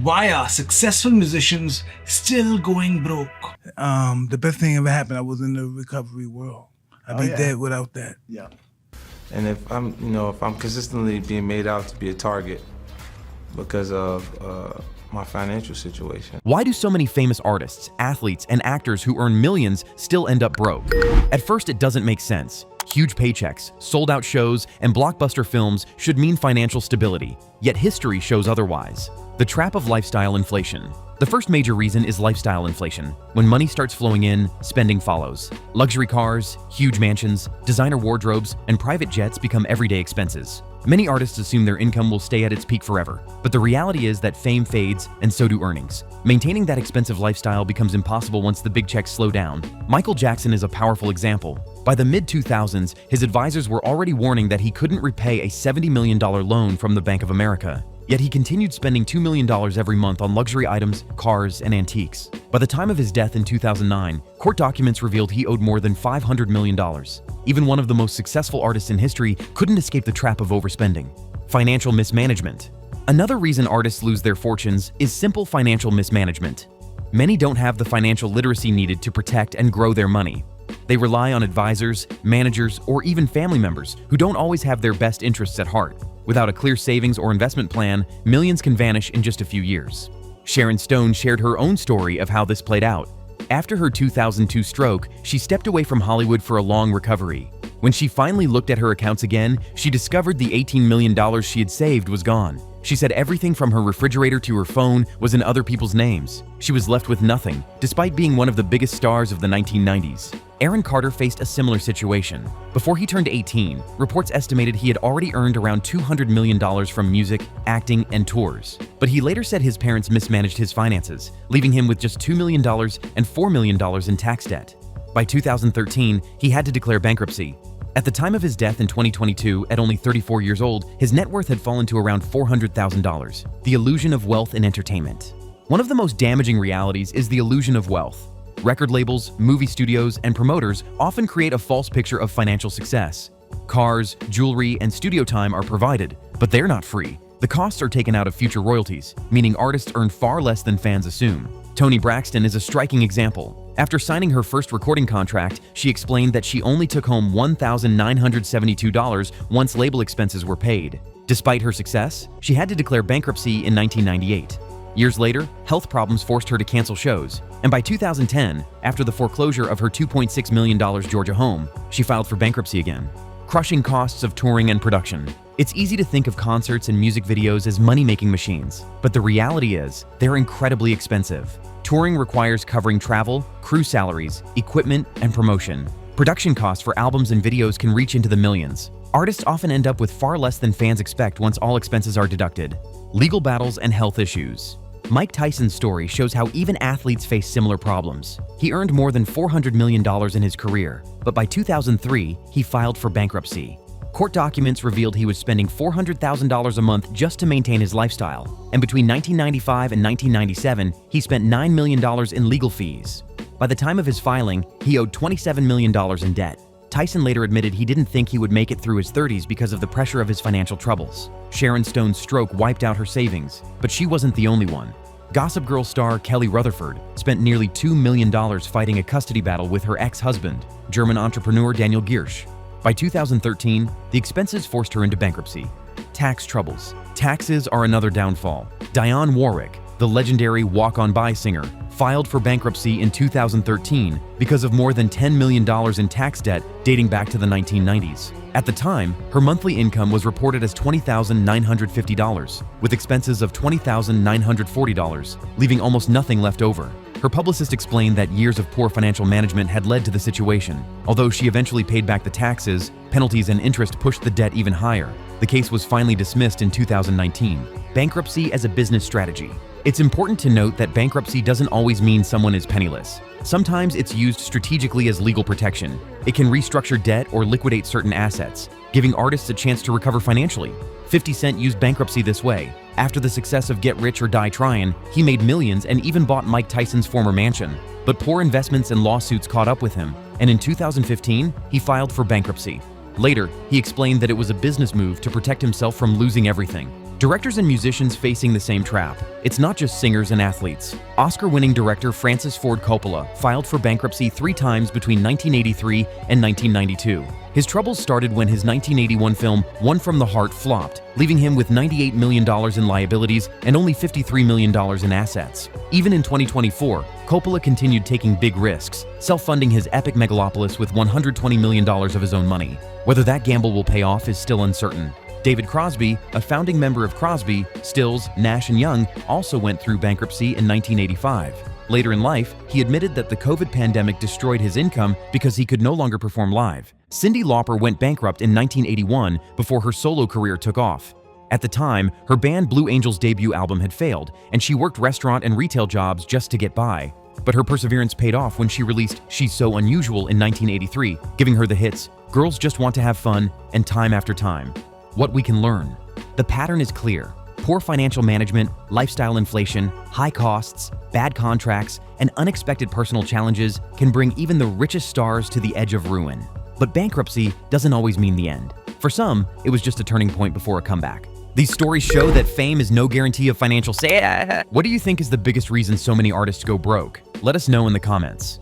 Why are successful musicians still going broke? The best thing ever happened, I was in the recovery world. I'd be dead without that. Yeah. And if I'm consistently being made out to be a target because of my financial situation. Why do so many famous artists, athletes, and actors who earn millions still end up broke? At first, it doesn't make sense. Huge paychecks, sold-out shows, and blockbuster films should mean financial stability, yet history shows otherwise. The trap of lifestyle inflation. The first major reason is lifestyle inflation. When money starts flowing in, spending follows. Luxury cars, huge mansions, designer wardrobes, and private jets become everyday expenses. Many artists assume their income will stay at its peak forever, but the reality is that fame fades, and so do earnings. Maintaining that expensive lifestyle becomes impossible once the big checks slow down. Michael Jackson is a powerful example. By the mid-2000s, his advisors were already warning that he couldn't repay a $70 million loan from the Bank of America. Yet he continued spending $2 million every month on luxury items, cars, and antiques. By the time of his death in 2009, court documents revealed he owed more than $500 million. Even one of the most successful artists in history couldn't escape the trap of overspending. Financial mismanagement. Another reason artists lose their fortunes is simple financial mismanagement. Many don't have the financial literacy needed to protect and grow their money. They rely on advisors, managers, or even family members who don't always have their best interests at heart. Without a clear savings or investment plan, millions can vanish in just a few years. Sharon Stone shared her own story of how this played out. After her 2002 stroke, she stepped away from Hollywood for a long recovery. When she finally looked at her accounts again, she discovered the $18 million she had saved was gone. She said everything from her refrigerator to her phone was in other people's names. She was left with nothing, despite being one of the biggest stars of the 1990s. Aaron Carter faced a similar situation. Before he turned 18, reports estimated he had already earned around $200 million from music, acting, and tours. But he later said his parents mismanaged his finances, leaving him with just $2 million and $4 million in tax debt. By 2013, he had to declare bankruptcy. At the time of his death in 2022, at only 34 years old, his net worth had fallen to around $400,000. The illusion of wealth in entertainment. One of the most damaging realities is the illusion of wealth. Record labels, movie studios, and promoters often create a false picture of financial success. Cars, jewelry, and studio time are provided, but they're not free. The costs are taken out of future royalties, meaning artists earn far less than fans assume. Toni Braxton is a striking example. After signing her first recording contract, she explained that she only took home $1,972 once label expenses were paid. Despite her success, she had to declare bankruptcy in 1998. Years later, health problems forced her to cancel shows, and by 2010, after the foreclosure of her $2.6 million Georgia home, she filed for bankruptcy again. Crushing costs of touring and production. It's easy to think of concerts and music videos as money-making machines, but the reality is, they're incredibly expensive. Touring requires covering travel, crew salaries, equipment, and promotion. Production costs for albums and videos can reach into the millions. Artists often end up with far less than fans expect once all expenses are deducted. Legal battles and health issues. Mike Tyson's story shows how even athletes face similar problems. He earned more than $400 million in his career, but by 2003, he filed for bankruptcy. Court documents revealed he was spending $400,000 a month just to maintain his lifestyle, and between 1995 and 1997, he spent $9 million in legal fees. By the time of his filing, he owed $27 million in debt. Tyson later admitted he didn't think he would make it through his 30s because of the pressure of his financial troubles. Sharon Stone's stroke wiped out her savings, but she wasn't the only one. Gossip Girl star Kelly Rutherford spent nearly $2 million fighting a custody battle with her ex-husband, German entrepreneur Daniel Giersch. By 2013, the expenses forced her into bankruptcy. Tax troubles. Taxes are another downfall. Dionne Warwick, the legendary Walk On By singer, filed for bankruptcy in 2013 because of more than $10 million in tax debt dating back to the 1990s. At the time, her monthly income was reported as $20,950, with expenses of $20,940, leaving almost nothing left over. Her publicist explained that years of poor financial management had led to the situation. Although she eventually paid back the taxes, penalties and interest pushed the debt even higher. The case was finally dismissed in 2019. Bankruptcy as a business strategy. It's important to note that bankruptcy doesn't always mean someone is penniless. Sometimes it's used strategically as legal protection. It can restructure debt or liquidate certain assets, giving artists a chance to recover financially. 50 Cent used bankruptcy this way. After the success of Get Rich or Die Tryin', he made millions and even bought Mike Tyson's former mansion. But poor investments and lawsuits caught up with him, and in 2015, he filed for bankruptcy. Later, he explained that it was a business move to protect himself from losing everything. Directors and musicians facing the same trap. It's not just singers and athletes. Oscar-winning director Francis Ford Coppola filed for bankruptcy 3 times between 1983 and 1992. His troubles started when his 1981 film One from the Heart flopped, leaving him with $98 million in liabilities and only $53 million in assets. Even in 2024, Coppola continued taking big risks, self-funding his epic megalopolis with $120 million of his own money. Whether that gamble will pay off is still uncertain. David Crosby, a founding member of Crosby, Stills, Nash & Young, also went through bankruptcy in 1985. Later in life, he admitted that the COVID pandemic destroyed his income because he could no longer perform live. Cyndi Lauper went bankrupt in 1981 before her solo career took off. At the time, her band Blue Angel's debut album had failed, and she worked restaurant and retail jobs just to get by. But her perseverance paid off when she released She's So Unusual in 1983, giving her the hits Girls Just Want to Have Fun and Time After Time. What we can learn. The pattern is clear. Poor financial management, lifestyle inflation, high costs, bad contracts, and unexpected personal challenges can bring even the richest stars to the edge of ruin. But bankruptcy doesn't always mean the end. For some, it was just a turning point before a comeback. These stories show that fame is no guarantee of financial success. What do you think is the biggest reason so many artists go broke? Let us know in the comments.